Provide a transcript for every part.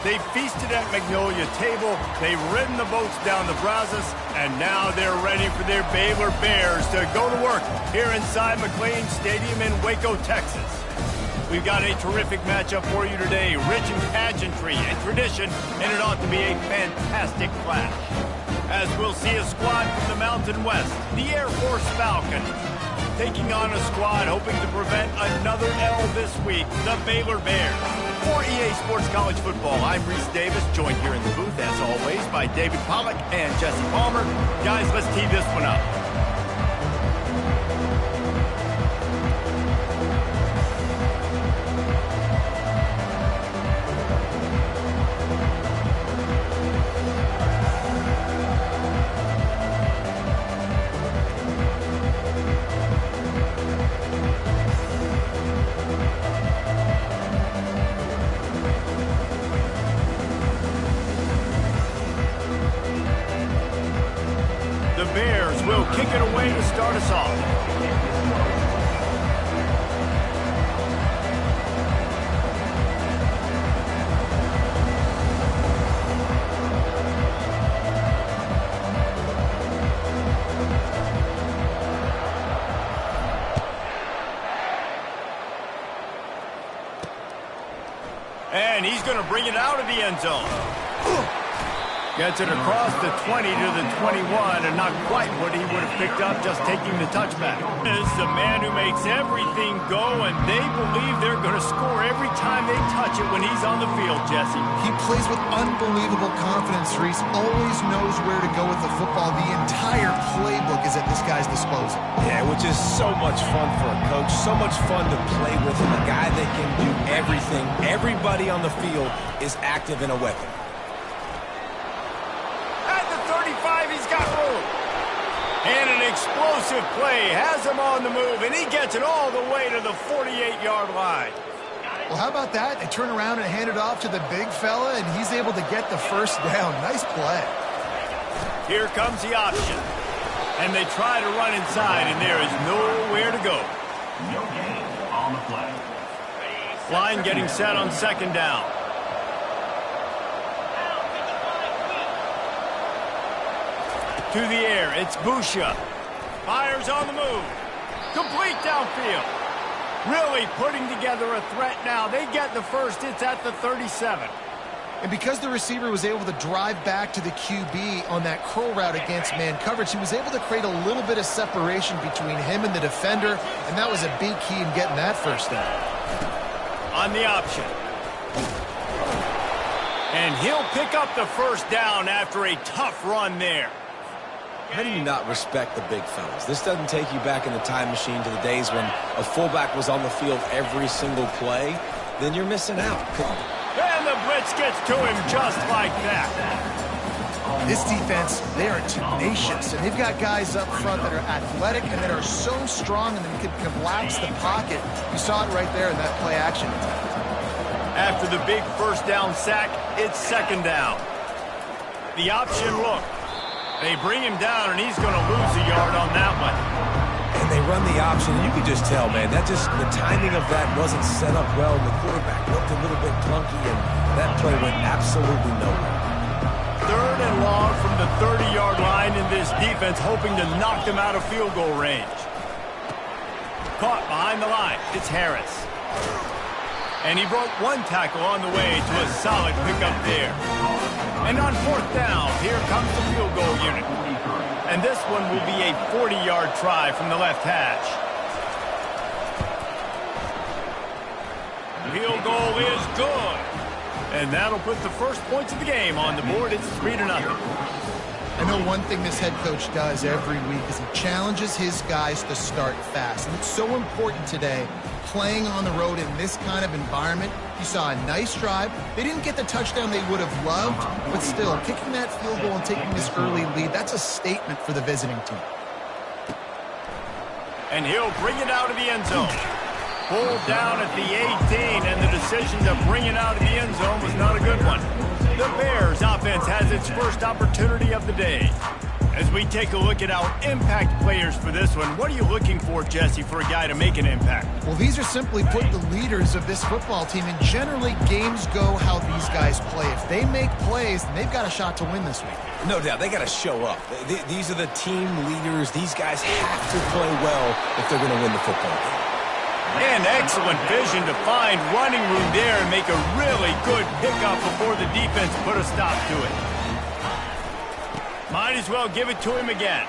They feasted at Magnolia Table, they've ridden the boats down the Brazos, and now they're ready for their Baylor Bears to go to work here inside McLean Stadium in Waco, Texas. We've got a terrific matchup for you today, rich in pageantry and tradition, and it ought to be a fantastic clash. As we'll see a squad from the Mountain West, the Air Force Falcons, taking on a squad hoping to prevent another L this week, the Baylor Bears. For EA Sports College Football, I'm Reese Davis, joined here in the booth, as always, by David Pollack and Jesse Palmer. Guys, let's tee this one up. Bears will kick it away to start us off. And he's going to bring it out of the end zone. Gets it across the 20 to the 21, and not quite what he would have picked up just taking the touchback. This is the man who makes everything go, and they believe they're going to score every time they touch it when he's on the field, Jesse. He plays with unbelievable confidence, Reese. Always knows where to go with the football. The entire playbook is at this guy's disposal. Yeah, which is so much fun for a coach. So much fun to play with him. A guy that can do everything. Everybody on the field is active in a weapon. He's got room. And an explosive play has him on the move, and he gets it all the way to the 48-yard line. Well, how about that? They turn around and hand it off to the big fella, and he's able to get the first down. Nice play. Here comes the option. And they try to run inside, and there is nowhere to go. No gain on the play. Line getting set on second down. To the air, it's Busha. Fires on the move. Complete downfield. Really putting together a threat now. They get the first. It's at the 37. And because the receiver was able to drive back to the QB on that curl route against man coverage, he was able to create a little bit of separation between him and the defender, and that was a big key in getting that first down. On the option. And he'll pick up the first down after a tough run there. How do you not respect the big fellas? This doesn't take you back in the time machine to the days when a fullback was on the field every single play. Then you're missing out. And the blitz gets to him just like that. This defense, they are tenacious, and they've got guys up front that are athletic and that are so strong and that can collapse the pocket. You saw it right there in that play action. After the big first down sack, it's second down. The option look. They bring him down, and he's going to lose a yard on that one. And they run the option, and you can just tell, man, the timing of that wasn't set up well. The quarterback looked a little bit clunky, and that play went absolutely nowhere. Third and long from the 30-yard line in this defense, hoping to knock them out of field goal range. Caught behind the line. It's Harris. And he broke one tackle on the way to a solid pickup there. And on fourth down, here comes the field goal unit. And this one will be a 40-yard try from the left hash. Field goal is good. And that'll put the first points of the game on the board. It's 3-0. I know one thing this head coach does every week is he challenges his guys to start fast. And it's so important today, playing on the road in this kind of environment. You saw a nice drive. They didn't get the touchdown they would have loved, but still, kicking that field goal and taking this early lead, that's a statement for the visiting team. And he'll bring it out of the end zone. Pulled down at the 18, and the decision to bring it out of the end zone was not a good one. The Bears offense has its first opportunity of the day. As we take a look at our impact players for this one, what are you looking for, Jesse, for a guy to make an impact? Well, these are simply put the leaders of this football team, and generally games go how these guys play. If they make plays, then they've got a shot to win this week. No doubt, they got to show up. These are the team leaders. These guys have to play well if they're going to win the football game. And excellent vision to find running room there and make a really good pickup before the defense put a stop to it. Might as well give it to him again.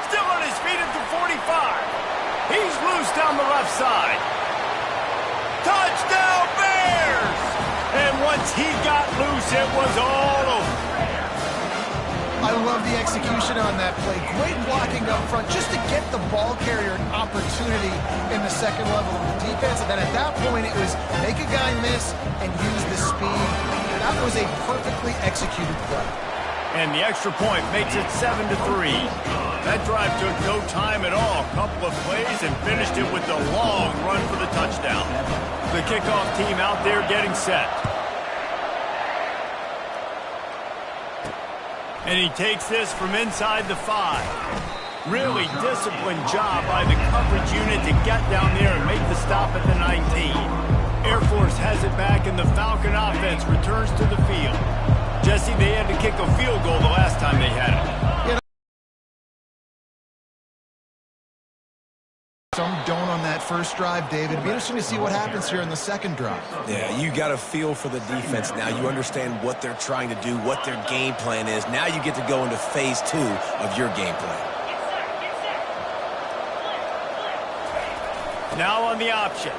Still on his feet at the 45. He's loose down the left side. Touchdown Bears! And once he got loose, it was all over. I love the execution on that play. Great blocking up front just to get the ball carrier an opportunity in the second level of the defense. And then at that point, it was make a guy miss and use the speed. That was a perfectly executed play. And the extra point makes it 7-3. That drive took no time at all. A couple of plays and finished it with a long run for the touchdown. The kickoff team out there getting set. And he takes this from inside the 5. Really disciplined job by the coverage unit to get down there and make the stop at the 19. Air Force has it back and the Falcon offense returns to the field. Jesse, they had to kick a field goal the last time they had it. Some don't on that first drive, David. It'll be interesting to see what happens here in the second drive. Yeah, you got a feel for the defense now. You understand what they're trying to do, what their game plan is. Now you get to go into phase 2 of your game plan. Now on the option.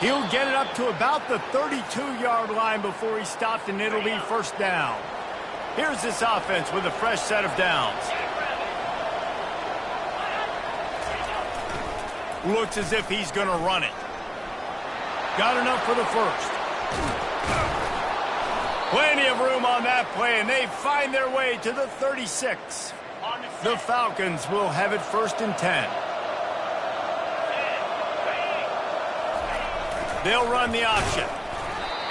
He'll get it up to about the 32-yard line before he stopped, and it'll be first down. Here's this offense with a fresh set of downs. Looks as if he's going to run it. Got enough for the first. Plenty of room on that play, and they find their way to the 36. The Falcons will have it first and 10. They'll run the option.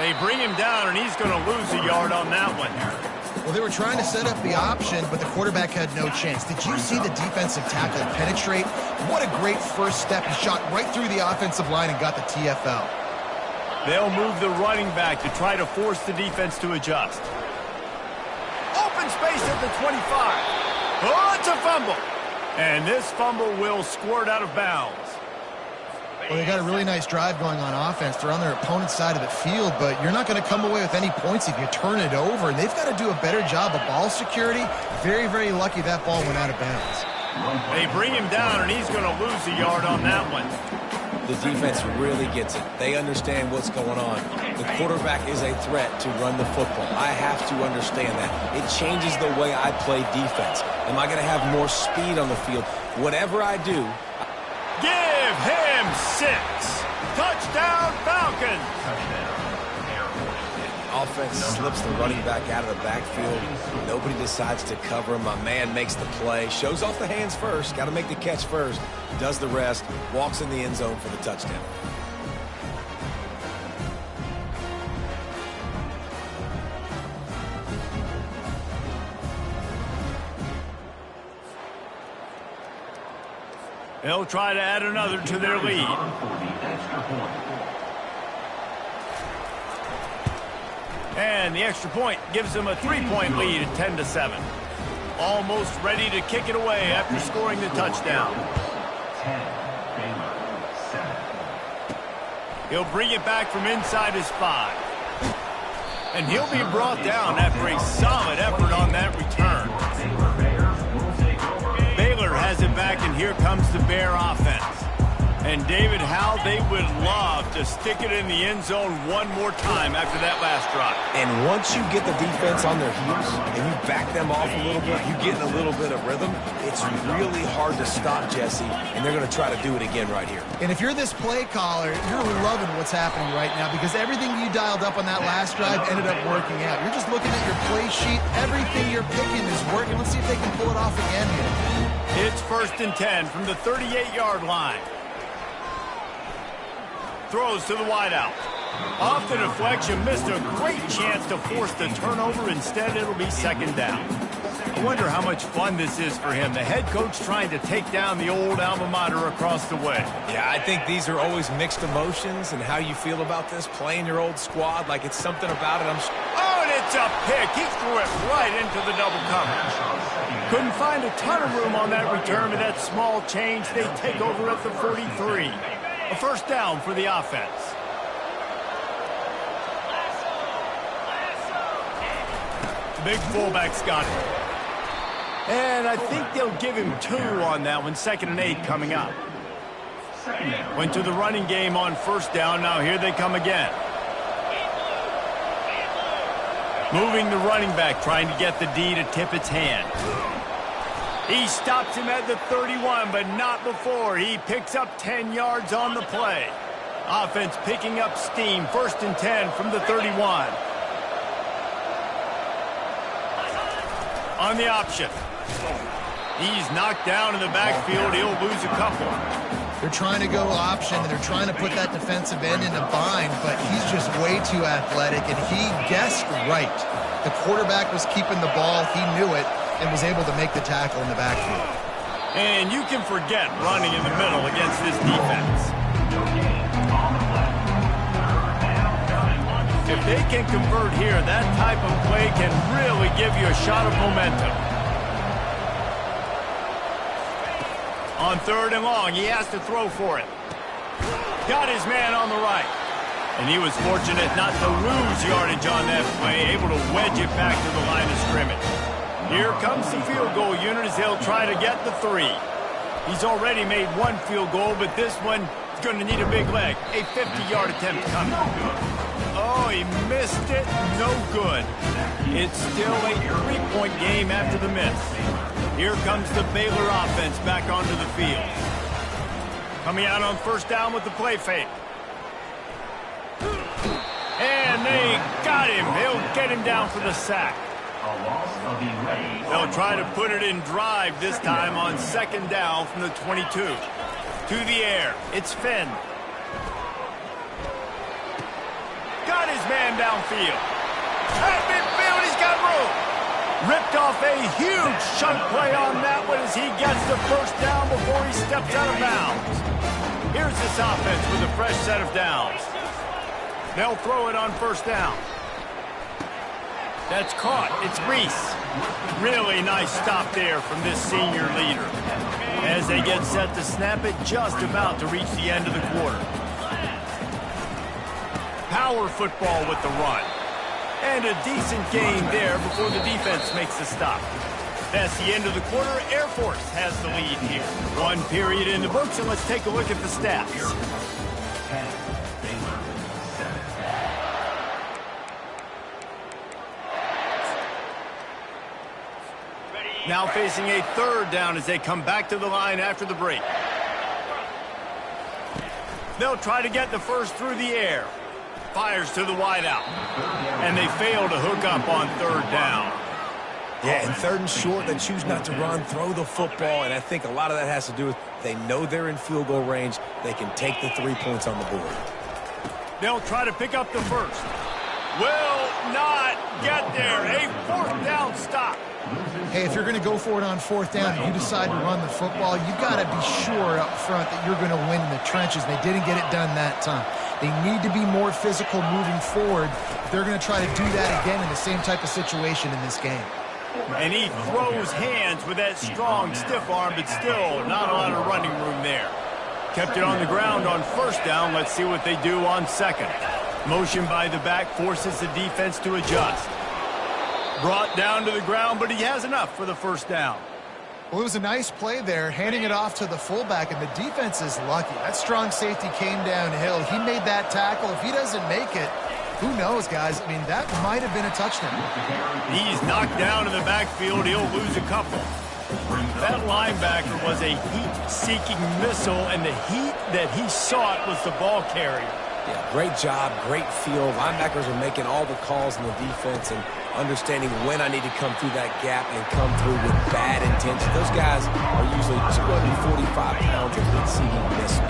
They bring him down, and he's going to lose a yard on that one. Well, they were trying to set up the option, but the quarterback had no chance. Did you see the defensive tackle penetrate? What a great first step. He shot right through the offensive line and got the TFL. They'll move the running back to try to force the defense to adjust. Open space at the 25. Oh, it's a fumble. And this fumble will squirt out of bounds. Well, they got a really nice drive going on offense. They're on their opponent's side of the field, but you're not going to come away with any points if you turn it over. And they've got to do a better job of ball security. Very, very lucky that ball went out of bounds. They bring him down, and he's going to lose a yard on that one. The defense really gets it. They understand what's going on. The quarterback is a threat to run the football. I have to understand that. It changes the way I play defense. Am I going to have more speed on the field? Whatever I do, give him 6. Touchdown, Falcons. offense slips the running back out of the backfield. Nobody decides to cover him. My man makes the play. Shows off the hands first. Got to make the catch first. Does the rest. Walks in the end zone for the touchdown. They'll try to add another to their lead. And the extra point gives them a 3-point lead at 10-7. Almost ready to kick it away after scoring the touchdown. He'll bring it back from inside his 5. And he'll be brought down after a solid effort on that return. Baylor has it back, and here comes the Bear offense. And David, how they would love to stick it in the end zone one more time after that last drive. And once you get the defense on their heels and you back them off a little bit, you get in a little bit of rhythm, it's really hard to stop, Jesse, and they're going to try to do it again right here. And if you're this play caller, you're loving what's happening right now because everything you dialed up on that last drive ended up working out. You're just looking at your play sheet. Everything you're picking is working. Let's see if they can pull it off again here. It's 1st and 10 from the 38-yard line. Throws to the wideout. Off the deflection, missed a great chance to force the turnover. Instead, it'll be second down. I wonder how much fun this is for him. The head coach trying to take down the old alma mater across the way. Yeah, I think these are always mixed emotions, and how you feel about this, playing your old squad, like it's something about it. Oh, and it's a pick. He threw it right into the double coverage. Couldn't find a ton of room on that return with that small change. They take over at the 43. A first down for the offense. The big fullback's got it. And I think they'll give him 2 on that one. 2nd and 8 coming up. Went to the running game on first down. Now here they come again. Moving the running back, trying to get the D to tip its hand. He stops him at the 31, but not before. He picks up 10 yards on the play. Offense picking up steam. 1st and 10 from the 31. On the option. He's knocked down in the backfield. He'll lose a couple. They're trying to go option, and they're trying to put that defensive end in a bind, but he's just way too athletic, and he guessed right. The quarterback was keeping the ball. He knew it and was able to make the tackle in the backfield. And you can forget running in the middle against this defense. If they can convert here, that type of play can really give you a shot of momentum. On 3rd and long, he has to throw for it. Got his man on the right. And he was fortunate not to lose yardage on that play, able to wedge it back to the line of scrimmage. Here comes the field goal unit as they'll try to get the 3. He's already made 1 field goal, but this one is going to need a big leg. A 50-yard attempt coming. Oh, he missed it. No good. It's still a 3-point game after the miss. Here comes the Baylor offense back onto the field. Coming out on first down with the play fake. And they got him. They'll get him down for the sack. They'll try to put it in drive this time on 2nd down from the 22. To the air. It's Finn. Got his man downfield. At midfield, he's got room. Ripped off a huge chunk play on that one as he gets the first down before he steps out of bounds. Here's this offense with a fresh set of downs. They'll throw it on first down. That's caught. It's Reese. Really nice stop there from this senior leader. As they get set to snap it, just about to reach the end of the quarter. Power football with the run. And a decent gain there before the defense makes the stop. That's the end of the quarter. Air Force has the lead here. 1 period in the books, and let's take a look at the stats. Now facing a 3rd down as they come back to the line after the break. They'll try to get the first through the air. Fires to the wideout. And they fail to hook up on 3rd down. Yeah, and 3rd and short, they choose not to run, throw the football, and I think a lot of that has to do with they know they're in field goal range. They can take the 3 points on the board. They'll try to pick up the first. Will not get there. A 4th down stop. Hey, if you're going to go for it on 4th down and you decide to run the football, you've got to be sure up front that you're going to win in the trenches. They didn't get it done that time. They need to be more physical moving forward if they're going to try to do that again in the same type of situation in this game. And he throws hands with that strong, stiff arm, but still not a lot of running room there. Kept it on the ground on first down. Let's see what they do on 2nd. Motion by the back forces the defense to adjust. Brought down to the ground, but he has enough for the first down. Well, it was a nice play there, handing it off to the fullback, and the defense is lucky. That strong safety came downhill. He made that tackle. If he doesn't make it, who knows, guys? I mean, that might have been a touchdown. He's knocked down in the backfield. He'll lose a couple. That linebacker was a heat-seeking missile, and the heat that he sought was the ball carrier. Yeah, great job, great feel. Linebackers are making all the calls in the defense and understanding when I need to come through that gap and come through with bad intention. Those guys are usually 245 pounds of receiving missile.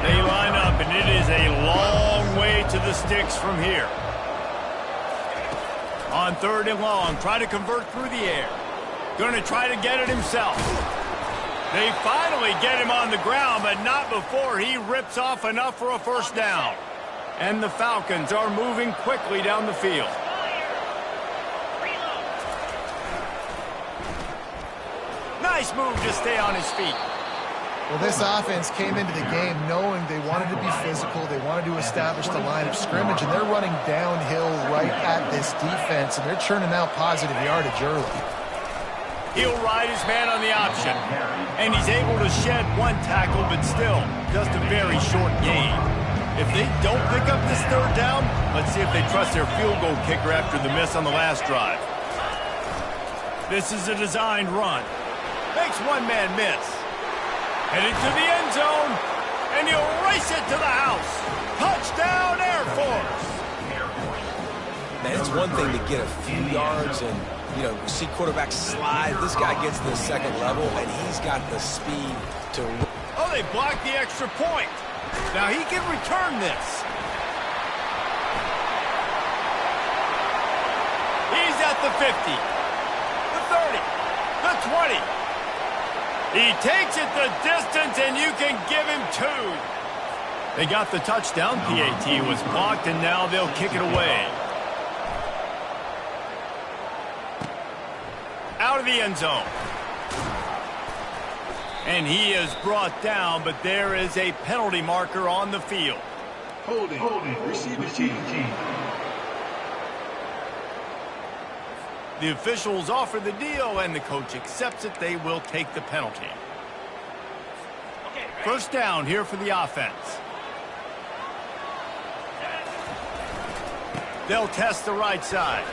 They line up, and it is a long way to the sticks from here. On 3rd and long, try to convert through the air. Going to try to get it himself. They finally get him on the ground, but not before he rips off enough for a first down. And the Falcons are moving quickly down the field. Nice move to stay on his feet. Well, this offense came into the game knowing they wanted to be physical, they wanted to establish the line of scrimmage, and they're running downhill right at this defense, and they're churning out positive yardage early. He'll ride his man on the option, and he's able to shed one tackle, but still, just a very short gain. If they don't pick up this 3rd down, let's see if they trust their field goal kicker after the miss on the last drive. This is a designed run. Makes one man miss. Headed to the end zone, and he'll race it to the house. Touchdown, Air Force! Man, it's one thing to get a few yards and, see quarterbacks slide. This guy gets to the 2nd level, and he's got the speed to... Oh, they blocked the extra point. Now he can return this. He's at the 50, the 30, the 20. He takes it the distance, and you can give him 2. They got the touchdown. PAT was blocked, and now they'll kick it away. Out of the end zone. And he is brought down, but there is a penalty marker on the field. Holding. Receiving team. The officials offer the deal, and the coach accepts it. They will take the penalty. First down here for the offense. They'll test the right side.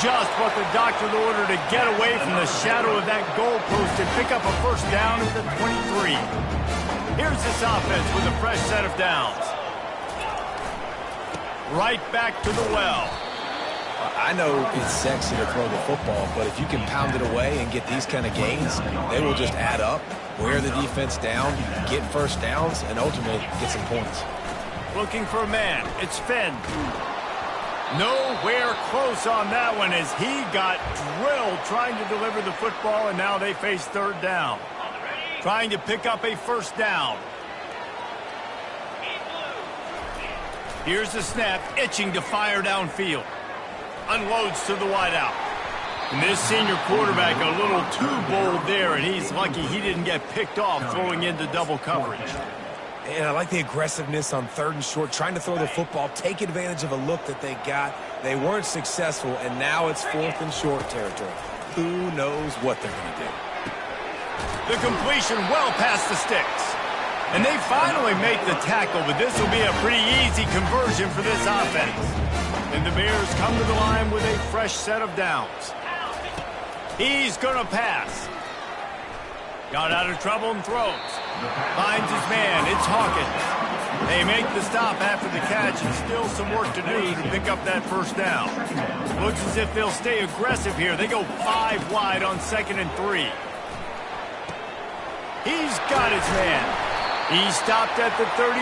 Just what the doctor ordered to get away from the shadow of that goalpost and pick up a first down at the 23. Here's this offense with a fresh set of downs. Right back to the well. I know it's sexy to throw the football, but if you can pound it away and get these kind of gains, they will just add up, wear the defense down, get first downs, and ultimately get some points. Looking for a man. It's Finn. Nowhere close on that one as he got drilled trying to deliver the football, and now they face 3rd down. Trying to pick up a first down. Here's the snap, itching to fire downfield. Unloads to the wideout. And this senior quarterback a little too bold there, and he's lucky he didn't get picked off throwing into double coverage. And I like the aggressiveness on 3rd and short, trying to throw the football, take advantage of a look that they got. They weren't successful, and now it's 4th and short territory. Who knows what they're going to do? The completion well past the sticks. And they finally make the tackle, but this will be a pretty easy conversion for this offense. And the Bears come to the line with a fresh set of downs. He's going to pass. Got out of trouble and throws. Finds his man. It's Hawkins. They make the stop after the catch, and still some work to do to pick up that first down. Looks as if they'll stay aggressive here. They go 5 wide on 2nd and 3. He's got his man. He stopped at the 32,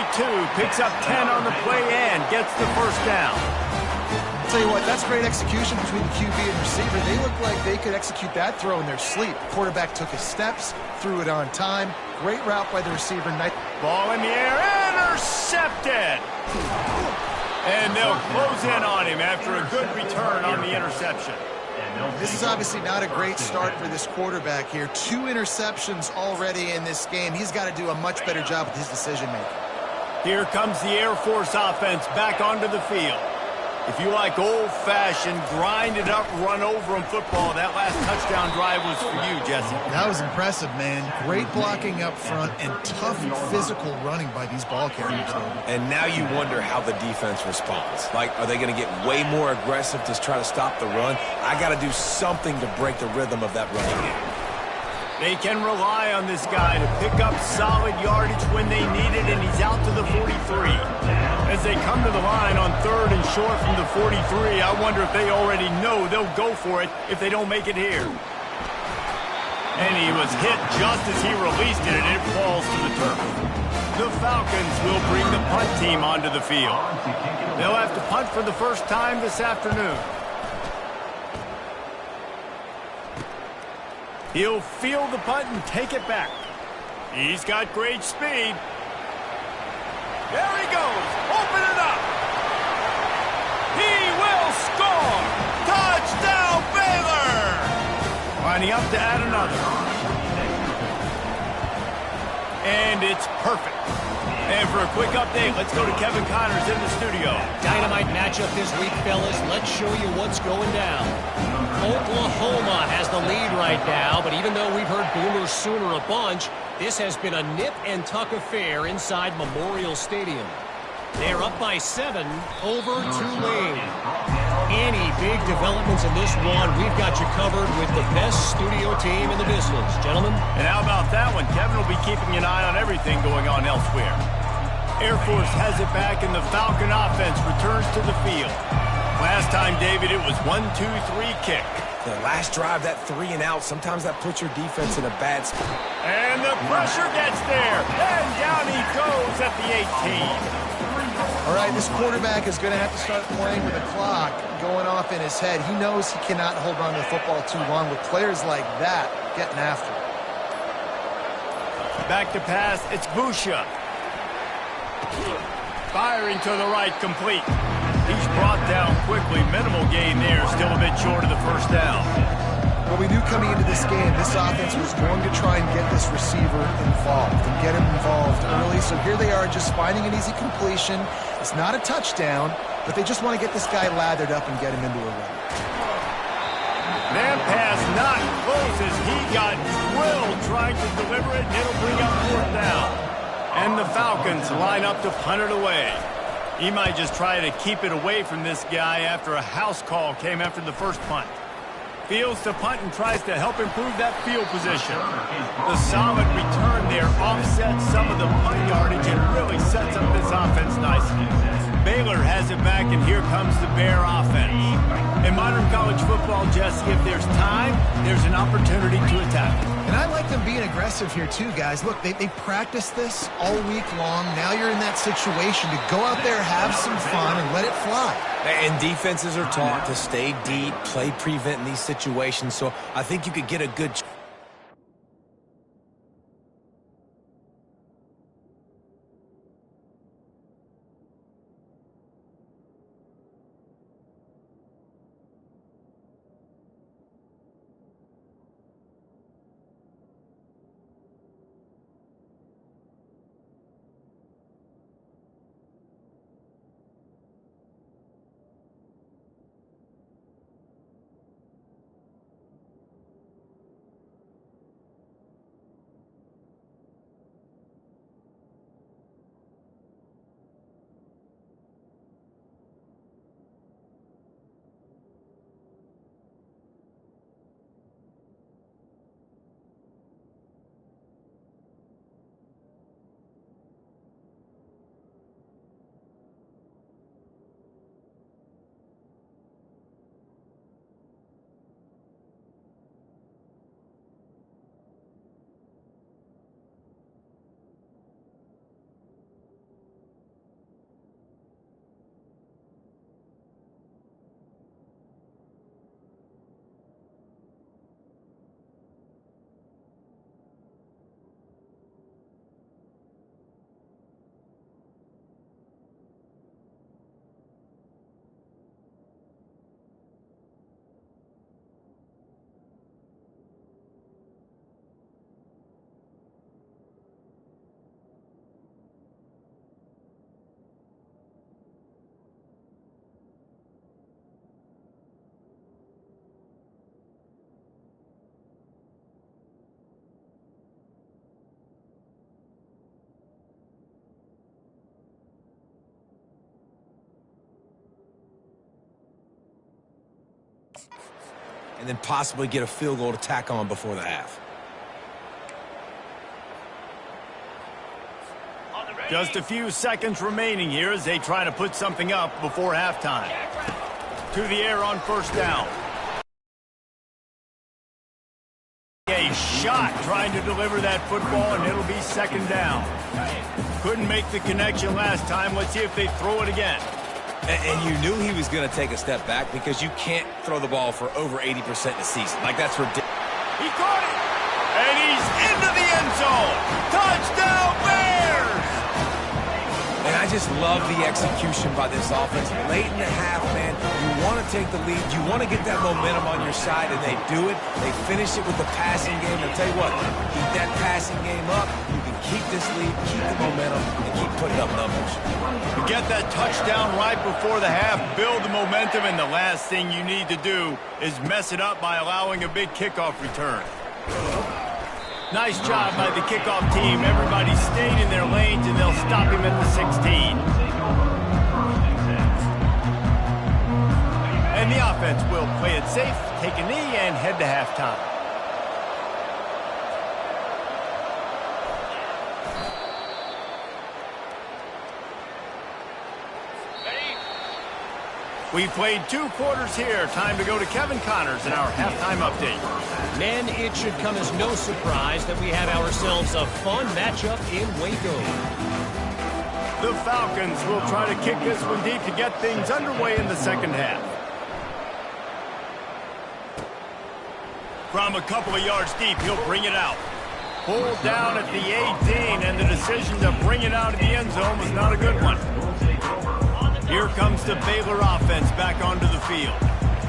picks up 10 on the play, and gets the first down. I'll tell you what, that's great execution between the QB and receiver. They look like they could execute that throw in their sleep. The quarterback took his steps, threw it on time. Great route by the receiver. Ball in the air, intercepted! And they'll close in on him after a good return on the interception. This is obviously not a great start for this quarterback here. 2 interceptions already in this game. He's got to do a much better job with his decision-making. Here comes the Air Force offense back onto the field. If you like old-fashioned, grind-it-up, run-over-'em football, that last touchdown drive was for you, Jesse. That was impressive, man. Great blocking up front and tough physical running by these ball carriers. And now you wonder how the defense responds. Like, are they going to get way more aggressive to try to stop the run? I got to do something to break the rhythm of that running game. They can rely on this guy to pick up solid yardage when they need it, and he's out to the 43. As they come to the line on 3rd and short from the 43, I wonder if they already know they'll go for it if they don't make it here. And he was hit just as he released it, and it falls to the turf. The Falcons will bring the punt team onto the field. They'll have to punt for the first time this afternoon. He'll field the punt and take it back. He's got great speed. There he goes. Open it up. He will score. Touchdown, Baylor. Lining up to add another. And it's perfect. And for a quick update, let's go to Kevin Connors in the studio. Dynamite matchup this week, fellas. Let's show you what's going down. Oklahoma has the lead right now, but even though we've heard Boomer Sooner a bunch, this has been a nip-and-tuck affair inside Memorial Stadium. They're up by 7 over Tulane. Any big developments in this one, we've got you covered with the best studio team in the business. Gentlemen? And how about that one? Kevin will be keeping an eye on everything going on elsewhere. Air Force has it back, and the Falcon offense returns to the field. Last time, David, it was 1-2-3 kick. The last drive, that 3 and out, sometimes that puts your defense in a bad spot. And the pressure gets there. And down he goes at the 18. All right, this quarterback is going to have to start playing with a clock going off in his head. He knows he cannot hold on to the football too long with players like that getting after him. Back to pass, it's Busha. Firing to the right, complete. He's brought down quickly. Minimal gain there, still a bit short of the first down. Well, we knew coming into this game, this offense was going to try and get this receiver involved and get him involved early. So here they are just finding an easy completion. It's not a touchdown, but they just want to get this guy lathered up and get him into a run. Man pass not close as he got drilled trying to deliver it, and it'll bring up 4th down. And the Falcons line up to punt it away. He might just try to keep it away from this guy after a house call came after the first punt. Fields to punt and tries to help improve that field position. The solid return there offsets some of the punt yardage and really sets up this offense nicely. Baylor has it back, and here comes the Bear offense. In modern college football, Jesse, if there's time, there's an opportunity to attack. And I like them being aggressive here too, guys. Look, they practiced this all week long. Now you're in that situation to go out there, have some fun, and let it fly. And defenses are taught to stay deep, play prevent in these situations, so I think you could get a good... and then possibly get a field goal to tack on before the half. Just a few seconds remaining here as they try to put something up before halftime. To the air on first down. A shot trying to deliver that football, and it'll be second down. Couldn't make the connection last time. Let's see if they throw it again. And you knew he was going to take a step back because you can't throw the ball for over 80% in a season. Like, that's ridiculous. He caught it. And he's into the end zone. Touchdown, Bears! And I just love the execution by this offense. Late in the half, man, you want to take the lead. You want to get that momentum on your side, and they do it. They finish it with the passing game. I'll tell you what, keep that passing game up. You can keep this lead, keep the momentum, and keep putting up numbers. You get that touchdown right before the half, build the momentum, and the last thing you need to do is mess it up by allowing a big kickoff return. Nice job by the kickoff team. Everybody stayed in their lanes, and they'll stop him at the 16. And the offense will play it safe, take a knee, and head to halftime. We played 2 quarters here. Time to go to Kevin Connors in our halftime update. Men, it should come as no surprise that we have ourselves a fun matchup in Waco. The Falcons will try to kick this one deep to get things underway in the second half. From a couple of yards deep, he'll bring it out. Pulled down at the 18, and the decision to bring it out of the end zone was not a good one. Here comes the Baylor offense back onto the field.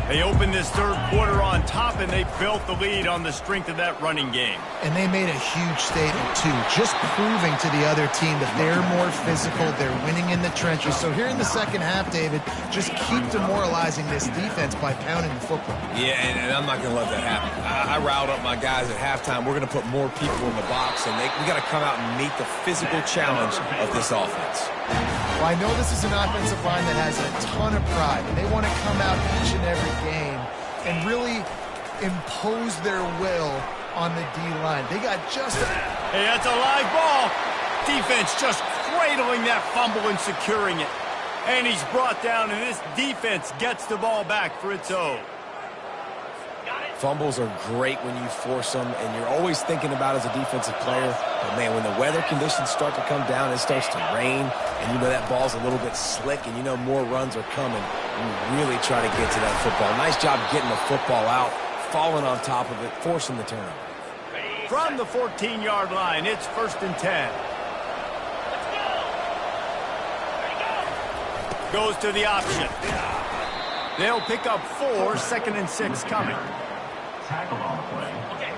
They opened this third quarter on top, and they built the lead on the strength of that running game. And they made a huge statement, too, just proving to the other team that they're more physical, they're winning in the trenches. So here in the second half, David, just keep demoralizing this defense by pounding the football. Yeah, and I'm not going to let that happen. I riled up my guys at halftime. We're going to put more people in the box, and we got to come out and meet the physical challenge of this offense. Well, I know this is an offensive line that has a ton of pride, and they want to come out each and every game and really impose their will on the D-line. They got just Hey, that's a live ball. Defense just cradling that fumble and securing it. And he's brought down, and this defense gets the ball back for its own. Fumbles are great when you force them, and you're always thinking about as a defensive player. But, man, when the weather conditions start to come down, it starts to rain, and you know that ball's a little bit slick, and you know more runs are coming. You really try to get to that football. Nice job getting the football out, falling on top of it, forcing the turnover. From the 14-yard line, it's 1st and 10. Goes to the option. They'll pick up 4, 2nd and 6 coming.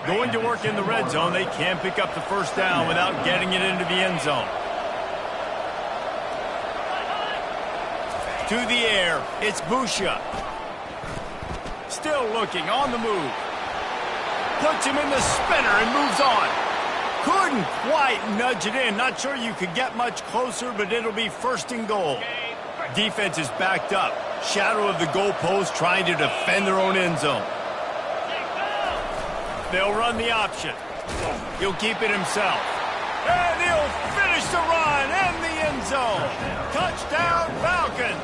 Going to work in the red zone. They can't pick up the first down without getting it into the end zone. To the air, it's Busha. Still looking, on the move. Puts him in the spinner and moves on. Couldn't quite nudge it in. Not sure you could get much closer, but it'll be 1st and goal. Defense is backed up. Shadow of the goalpost, trying to defend their own end zone. They'll run the option. He'll keep it himself. And he'll finish the run and the end zone. Touchdown, Falcons.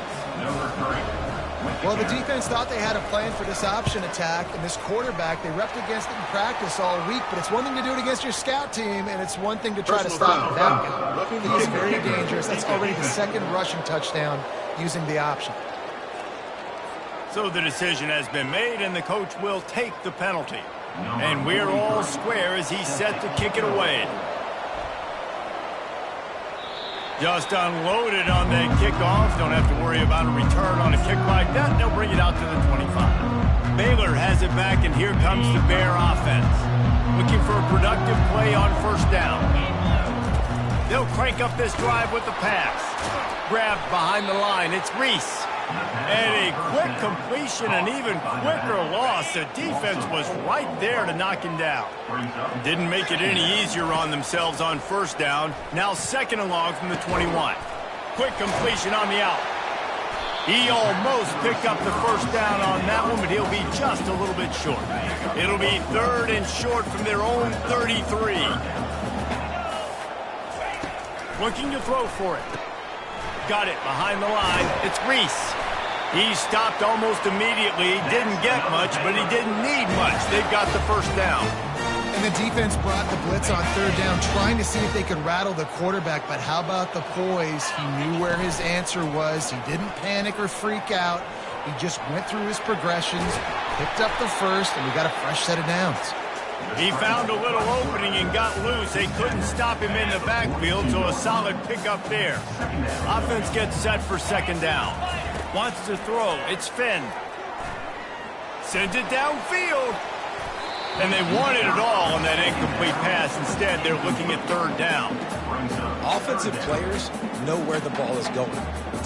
Well, the defense thought they had a plan for this option attack, and this quarterback, they repped against it in practice all week, but it's one thing to do it against your scout team, and it's one thing to try to stop that guy. He is very dangerous. That's already the 2nd rushing touchdown using the option. So the decision has been made, and the coach will take the penalty. And we're all square as he's set to kick it away. Just unloaded on that kickoff. Don't have to worry about a return on a kick like that. They'll bring it out to the 25. Baylor has it back, and here comes the Bear offense. Looking for a productive play on 1st down. They'll crank up this drive with the pass. Grabbed behind the line. It's Reese. And a quick completion, an even quicker loss. The defense was right there to knock him down. Didn't make it any easier on themselves on 1st down. Now 2nd and long from the 21. Quick completion on the out. He almost picked up the 1st down on that one, but he'll be just a little bit short. It'll be 3rd and short from their own 33. Looking to throw for it. Got it behind the line. It's Reese. He stopped almost immediately. Didn't get much, but he didn't need much. They've got the 1st down. And And the defense brought the blitz on third down, trying to see if they could rattle the quarterback. But how about the poise? He knew where his answer was. He didn't panic or freak out. He just went through his progressions, picked up the first, and we got a fresh set of downs. He found a little opening and got loose. They couldn't stop him in the backfield, so a solid pickup there. Offense gets set for second down. Wants to throw. It's Finn. Sends it downfield. And they wanted it all on that incomplete pass. Instead, they're looking at third down. Offensive players know where the ball is going.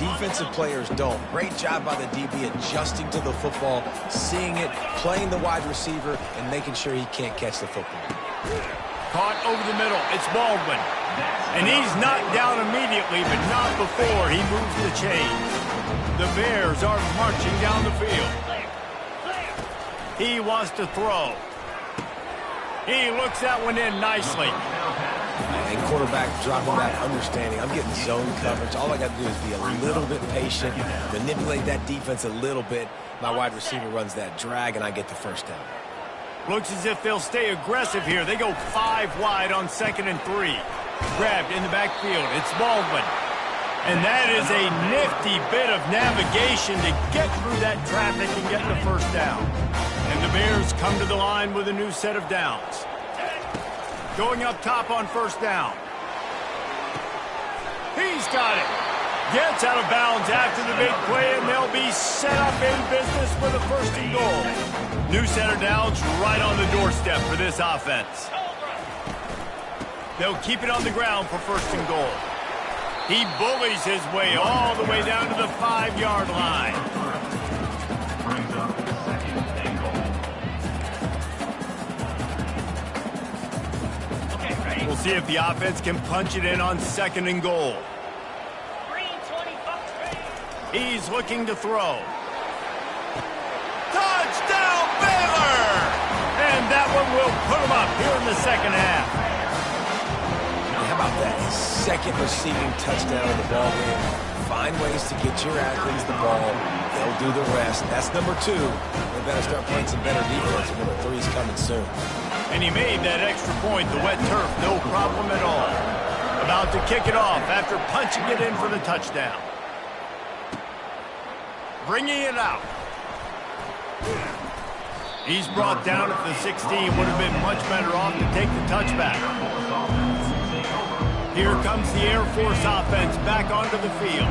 Defensive players don't. Great job by the DB adjusting to the football, seeing it, playing the wide receiver, and making sure he can't catch the football. Caught over the middle. It's Baldwin. And he's knocked down immediately, but not before he moves the chains. The Bears are marching down the field. He wants to throw. He looks that one in nicely. And quarterback dropping back, understanding. I'm getting zone coverage. All I got to do is be a little bit patient, manipulate that defense a little bit. My wide receiver runs that drag, and I get the first down. Looks as if they'll stay aggressive here. They go 5 wide on 2nd and 3. Grabbed in the backfield. It's Baldwin. And that is a nifty bit of navigation to get through that traffic and get the first down. And the Bears come to the line with a new set of downs. Going up top on first down. He's got it. Gets out of bounds after the big play, and they'll be set up in business for the first and goal. New set of downs right on the doorstep for this offense. They'll keep it on the ground for first and goal. He bullies his way all the way down to the 5-yard line. We'll see if the offense can punch it in on 2nd and goal. He's looking to throw. Touchdown, Baylor! And that one will put him up here in the second half. How about that? His second receiving touchdown of the ball game. Find ways to get your athletes the ball. They'll do the rest. That's number 2. They better start playing some better defense. Number 3 is coming soon. And he made that extra point, the wet turf, no problem at all. About to kick it off after punching it in for the touchdown. Bringing it out. He's brought down at the 16. Would have been much better off to take the touchback. Here comes the Air Force offense back onto the field.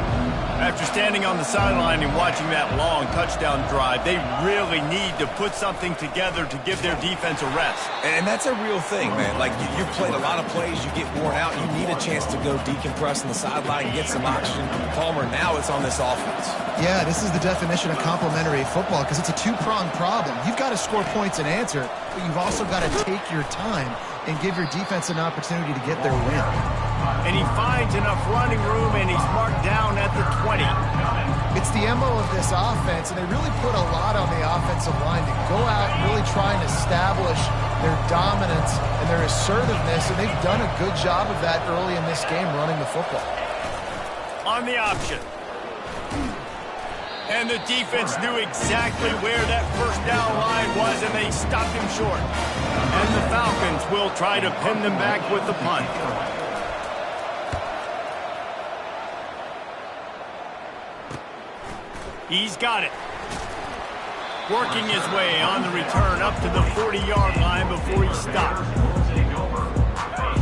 After standing on the sideline and watching that long touchdown drive, they really need to put something together to give their defense a rest. And that's a real thing, man. Like, you've played a lot of plays, you get worn out, you need a chance to go decompress on the sideline, get some oxygen. Palmer, now it's on this offense. Yeah, this is the definition of complementary football because it's a two-pronged problem. You've got to score points and answer, but you've also got to take your time and give your defense an opportunity to get their win. And he finds enough running room, and he's marked down at the 20. It's the MO of this offense, and they really put a lot on the offensive line to go out and really try and establish their dominance and their assertiveness, and they've done a good job of that early in this game running the football. On the option. And the defense knew exactly where that first down line was, and they stopped him short. And the Falcons will try to pin them back with the punt. He's got it. Working his way on the return up to the 40-yard line before he stopped.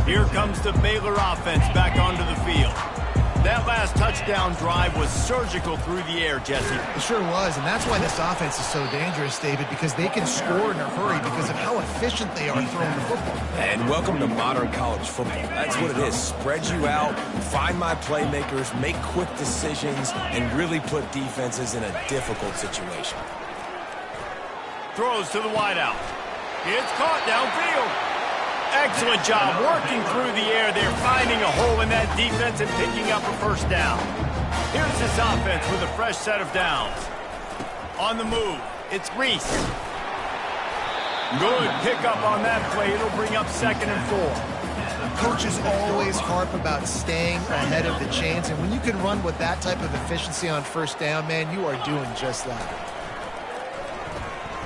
Here comes the Baylor offense back onto the field. That last touchdown drive was surgical through the air, Jesse. It sure was, and that's why this offense is so dangerous, David, because they can score in a hurry because of how efficient they are throwing the football. And welcome to modern college football. That's what it is. Spread you out, find my playmakers, make quick decisions, and really put defenses in a difficult situation. Throws to the wideout. It's caught downfield. Excellent job working through the air. They're finding a hole in that defense and picking up a first down. Here's this offense with a fresh set of downs. On the move, it's Reese. Good pickup on that play. It'll bring up 2nd and 4. Coaches always harp about staying ahead of the chains, and when you can run with that type of efficiency on first down, man, you are doing just that.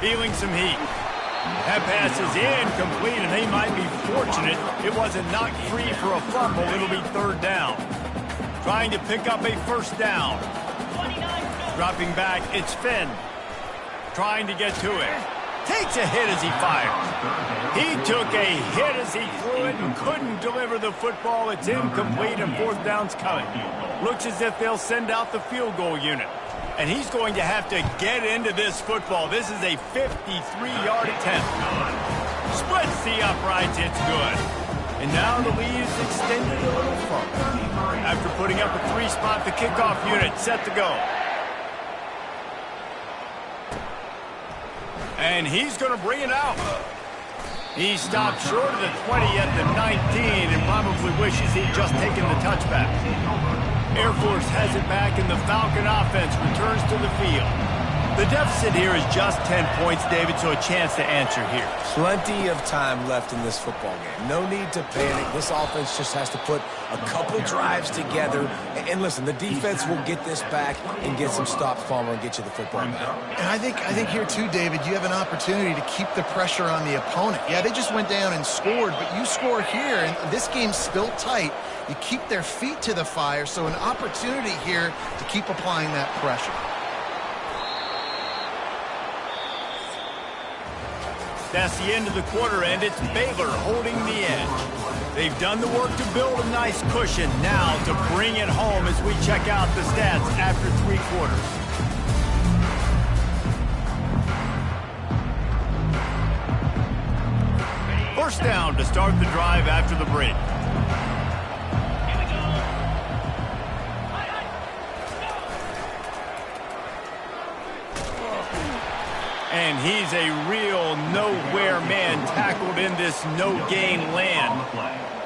Feeling some heat. That pass is incomplete, and they might be fortunate it wasn't knocked free for a fumble. It'll be third down. Trying to pick up a first down. Dropping back, it's Finn. Trying to get to it. Takes a hit as he fires. He took a hit as he threw it and couldn't deliver the football. It's incomplete, and fourth down's coming. Looks as if they'll send out the field goal unit. And he's going to have to get into this football. This is a 53-yard attempt. Splits the uprights. It's good. And now the lead is extended a little further. After putting up a 3-spot, the kickoff unit set to go. And he's going to bring it out. He stopped short of the 20 at the 19 and probably wishes he'd just taken the touchback. Air Force has it back, and the Falcon offense returns to the field. The deficit here is just 10 points, David, so a chance to answer here. Plenty of time left in this football game. No need to panic. This offense just has to put a couple drives together. And listen, the defense will get this back and get some stops, Palmer, and get you the football back. And I think here too, David, you have an opportunity to keep the pressure on the opponent. Yeah, they just went down and scored, but you score here, and this game's still tight. You keep their feet to the fire, so an opportunity here to keep applying that pressure. That's the end of the quarter, and it's Baylor holding the edge. They've done the work to build a nice cushion. Now to bring it home as we check out the stats after 3 quarters. First down to start the drive after the break. And he's a real nowhere man tackled in this no-gain land.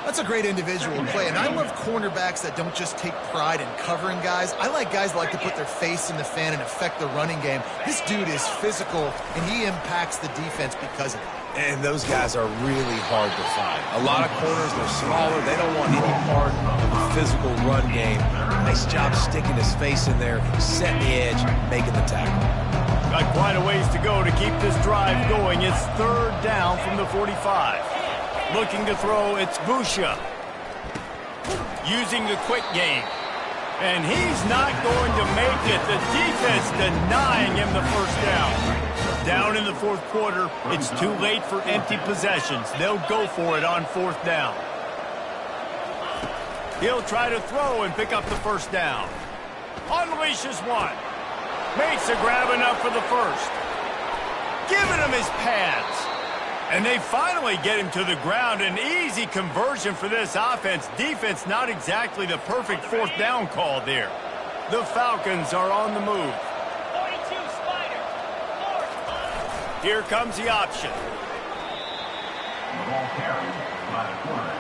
That's a great individual play, and I love cornerbacks that don't just take pride in covering guys. I like guys that like to put their face in the fan and affect the running game. This dude is physical, and he impacts the defense because of it. And those guys are really hard to find. A lot of corners, they're smaller. They don't want any part of the physical run game. Nice job sticking his face in there, setting the edge, making the tackle. Got quite a ways to go to keep this drive going. It's third down from the 45. Looking to throw, it's Busha. Using the quick game. And he's not going to make it. The defense denying him the first down. Down in the fourth quarter, it's too late for empty possessions. They'll go for it on fourth down. He'll try to throw and pick up the first down. Unleashes one. Makes a grab enough for the first. Giving him his pads. And they finally get him to the ground. An easy conversion for this offense. Defense not exactly the perfect fourth down call there. The Falcons are on the move. 42 Spider. Here comes the option. The ball carried by the quarterback.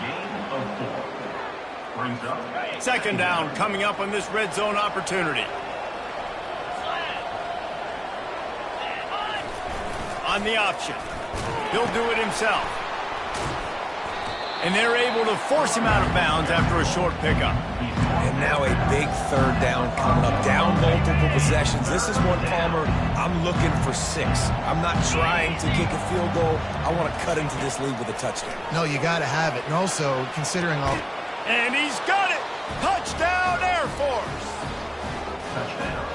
Gain of 4. Brings up. Second down coming up on this red zone opportunity. On the option. He'll do it himself. And they're able to force him out of bounds after a short pickup. And now a big third down coming up. Down multiple possessions. This is one, Palmer, I'm looking for 6. I'm not trying to kick a field goal. I want to cut into this lead with a touchdown. No, you got to have it. And also, considering all... And he's got it! Touchdown, Air Force!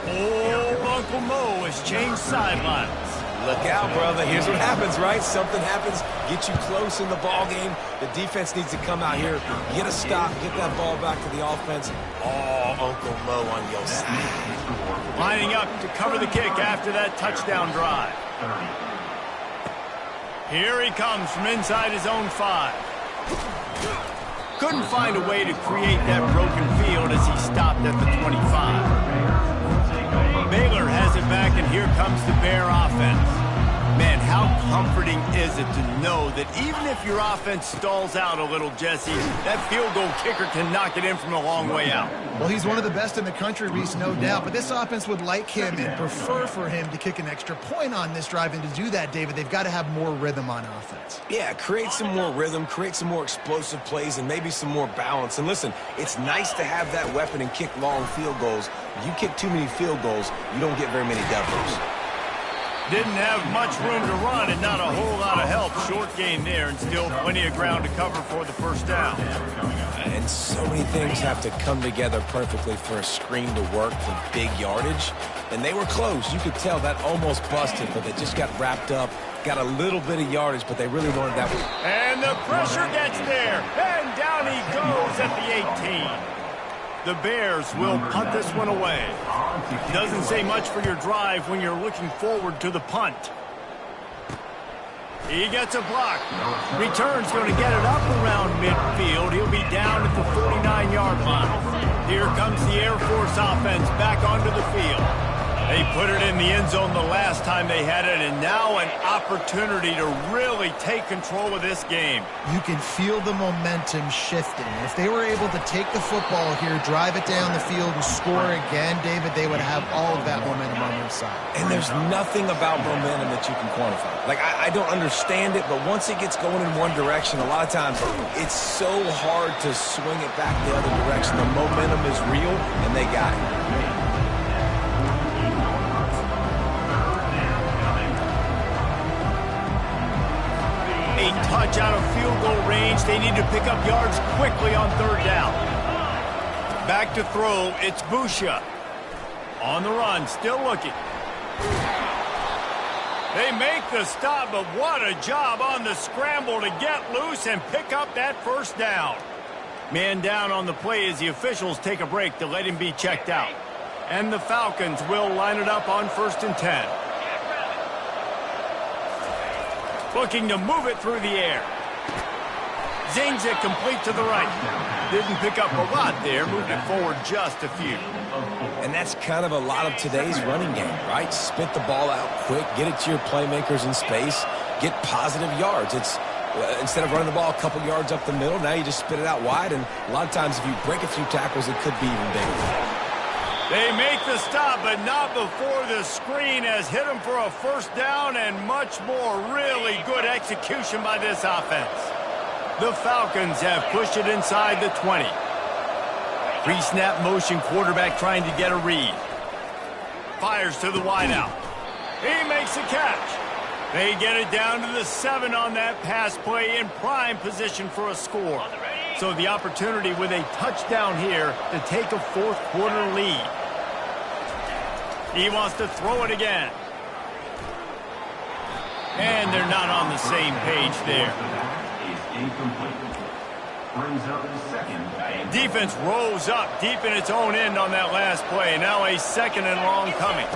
Oh, Uncle Mo has changed sidelines. Look out, brother. Here's what happens, right? Something happens, get you close in the ball game. The defense needs to come out here, get a stop, get that ball back to the offense. Oh, Uncle Mo on your side. Lining up to cover the kick after that touchdown drive. Here he comes from inside his own 5. Couldn't find a way to create that broken field as he stopped at the 25. Baylor has it back, and here comes the Bear offense. Man, how comforting is it to know that even if your offense stalls out a little, Jesse, that field goal kicker can knock it in from a long way out. Well, he's one of the best in the country, Reese, no doubt. But this offense would like him and prefer for him to kick an extra point on this drive. And to do that, David, they've got to have more rhythm on offense. Yeah, create some more rhythm, create some more explosive plays, and maybe some more balance. And listen, it's nice to have that weapon and kick long field goals. If you kick too many field goals, you don't get very many doubles. Didn't have much room to run and not a whole lot of help. Short gain there and still plenty of ground to cover for the first down. And so many things have to come together perfectly for a screen to work for big yardage. And they were close. You could tell that almost busted, but they just got wrapped up. Got a little bit of yardage, but they really wanted that one. And the pressure gets there. And down he goes at the 18. The Bears will punt this one away. Doesn't say much for your drive when you're looking forward to the punt. He gets a block. Return's going to get it up around midfield. He'll be down at the 49-yard line. Here comes the Air Force offense back onto the field. They put it in the end zone the last time they had it, and now an opportunity to really take control of this game. You can feel the momentum shifting. If they were able to take the football here, drive it down the field, and score again, David, they would have all of that momentum on their side. And there's nothing about momentum that you can quantify. Like, I don't understand it, but once it gets going in one direction, a lot of times it's so hard to swing it back the other direction. The momentum is real, and they got it. A touch out of field goal range. They need to pick up yards quickly on third down. Back to throw. It's Busha. On the run, still looking. They make the stop, but what a job on the scramble to get loose and pick up that first down. Man down on the play as the officials take a break to let him be checked out. And the Falcons will line it up on 1st and 10. Looking to move it through the air. Zings it complete to the right. Didn't pick up a lot there. Moved it forward just a few. And that's kind of a lot of today's running game, right? Spit the ball out quick, get it to your playmakers in space, get positive yards. It's instead of running the ball a couple yards up the middle, now you just spit it out wide, and a lot of times if you break a few tackles, it could be even bigger. They make the stop, but not before the screen has hit them for a first down and much more. Really good execution by this offense. The Falcons have pushed it inside the 20. Pre-snap motion, quarterback trying to get a read. Fires to the wideout. He makes a catch. They get it down to the 7 on that pass play in prime position for a score. So the opportunity with a touchdown here to take a fourth quarter lead. He wants to throw it again. And they're not on the same page there. Defense rose up deep in its own end on that last play. Now a 2nd and long coming.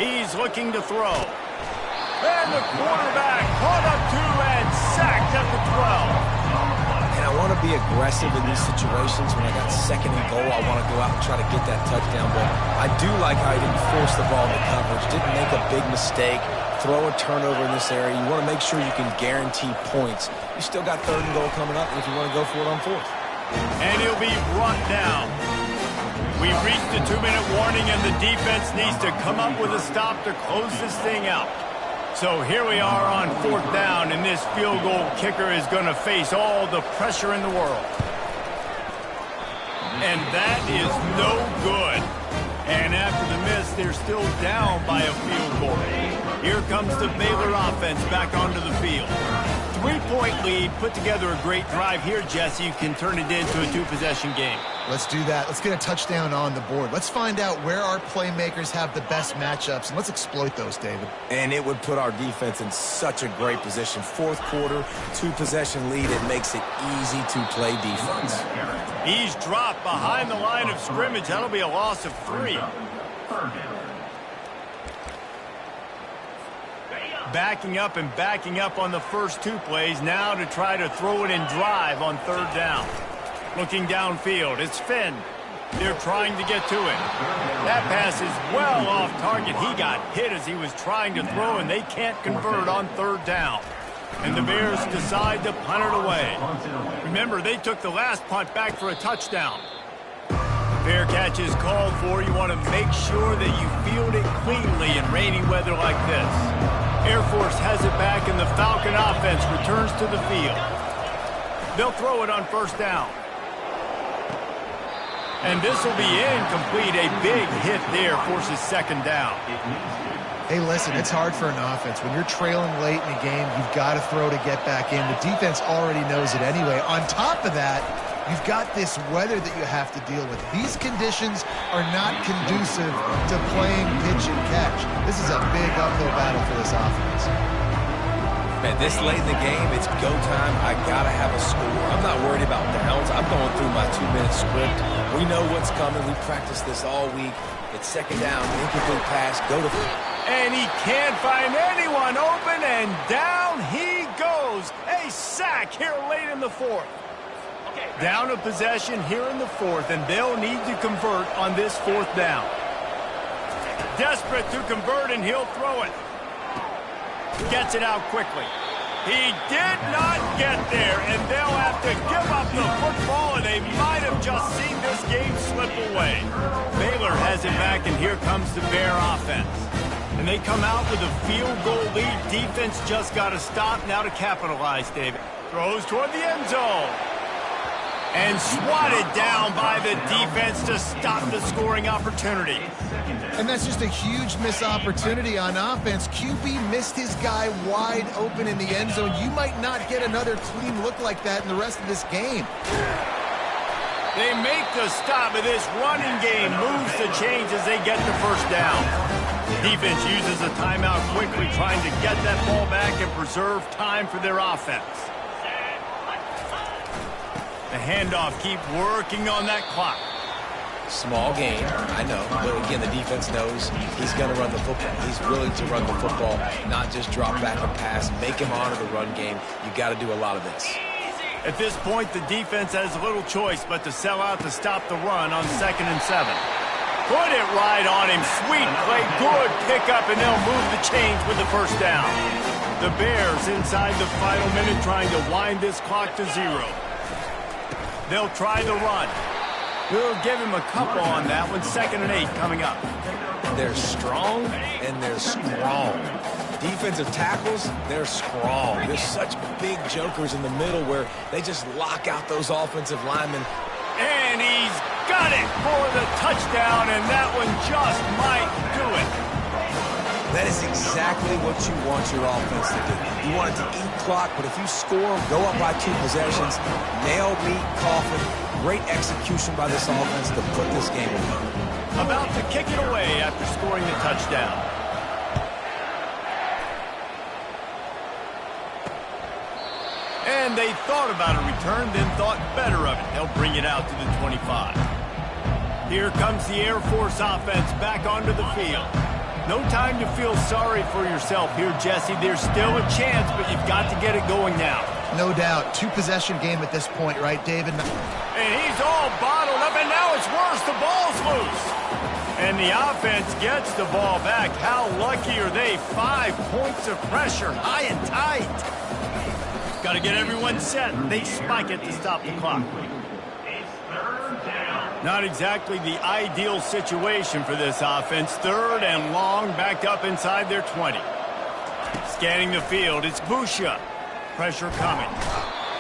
He's looking to throw. And the quarterback caught up to and sacked at the 12. And I want to be aggressive in these situations. When I got 2nd and goal, I want to go out and try to get that touchdown. But I do like how he didn't force the ball into coverage, didn't make a big mistake, throw a turnover in this area. You want to make sure you can guarantee points. You still got 3rd and goal coming up, and if you want to go for it on 4th. And he'll be brought down. We've reached the 2-minute warning, and the defense needs to come up with a stop to close this thing out. So here we are on 4th down, and this field goal kicker is going to face all the pressure in the world. And that is no good. And after the miss, they're still down by a field goal. Here comes the Baylor offense back onto the field. 3-point lead, put together a great drive here, Jesse. You can turn it into a 2-possession game. Let's do that. Let's get a touchdown on the board. Let's find out where our playmakers have the best matchups, and let's exploit those, David. And it would put our defense in such a great position. 4th quarter, 2-possession lead. It makes it easy to play defense. He's dropped behind the line of scrimmage. That'll be a loss of 3. Backing up and backing up on the first 2 plays. Now to try to throw it and drive on 3rd down. Looking downfield, it's Finn. They're trying to get to it. That pass is well off target. He got hit as he was trying to throw, and they can't convert on 3rd down. And the Bears decide to punt it away. Remember, they took the last punt back for a touchdown. Fair catch is called for. You want to make sure that you field it cleanly in rainy weather like this. Air Force has it back, and the Falcon offense returns to the field. They'll throw it on 1st down. And this will be incomplete. A big hit there forces 2nd down. Hey, listen, it's hard for an offense. When you're trailing late in a game, you've got to throw to get back in. The defense already knows it anyway. On top of that, you've got this weather that you have to deal with. These conditions are not conducive to playing pitch and catch. This is a big uphill battle for this offense. Man, this late in the game, it's go time. I got to have a score. I'm not worried about downs. I'm going through my 2-minute script. We know what's coming. We practiced this all week. It's second down, incomplete pass, go to... And he can't find anyone open, and down he goes. A sack here late in the fourth. Down a possession here in the fourth, and they'll need to convert on this fourth down. Desperate to convert, and he'll throw it. Gets it out quickly. He did not get there, and they'll have to give up the football, and they might have just seen this game slip away. Baylor has it back, and here comes the Bear offense. And they come out with a field goal lead. Defense just got to stop now to capitalize, David. Throws toward the end zone. And swatted down by the defense to stop the scoring opportunity. And that's just a huge missed opportunity on offense. QB missed his guy wide open in the end zone. You might not get another clean look like that in the rest of this game. They make the stop, but this running game moves the chains as they get the first down. Defense uses a timeout quickly, trying to get that ball back and preserve time for their offense. The handoff, keep working on that clock. Small game, I know, but again, the defense knows he's going to run the football. He's willing to run the football, not just drop back and pass, make him honor the run game. You got to do a lot of this. At this point, the defense has little choice but to sell out to stop the run on 2nd and 7. Put it right on him. Sweet play, good pickup, and they'll move the chains with the first down. The Bears inside the final minute trying to wind this clock to 0. They'll try the run. We'll give him a couple on that one. 2nd and 8 coming up. They're strong and they're strong. Defensive tackles, they're strong. There's such big jokers in the middle where they just lock out those offensive linemen. And he's got it for the touchdown, and that one just might do it. That is exactly what you want your offense to do. You want it to eat clock, but if you score, go up by 2 possessions, nail, meet, coffin. Great execution by this offense to put this game away. About to kick it away after scoring the touchdown. And they thought about a return, then thought better of it. They'll bring it out to the 25. Here comes the Air Force offense back onto the field. No time to feel sorry for yourself here, Jesse. There's still a chance, but you've got to get it going now. No doubt. 2-possession game at this point, right, David? And he's all bottled up, and now it's worse. The ball's loose. And the offense gets the ball back. How lucky are they? 5 points of pressure, high and tight. Got to get everyone set. They spike it to stop the clock. Not exactly the ideal situation for this offense. 3rd and long, backed up inside their 20. Scanning the field, it's Busha. Pressure coming.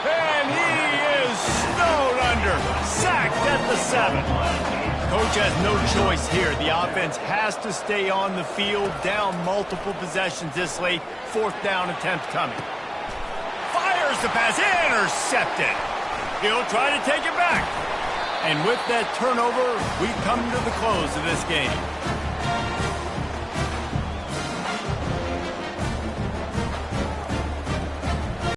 And he is snowed under. Sacked at the 7. Coach has no choice here. The offense has to stay on the field, down multiple possessions this late. 4th down attempt coming. Fires the pass, intercepted. He'll try to take it back. And with that turnover, we come to the close of this game.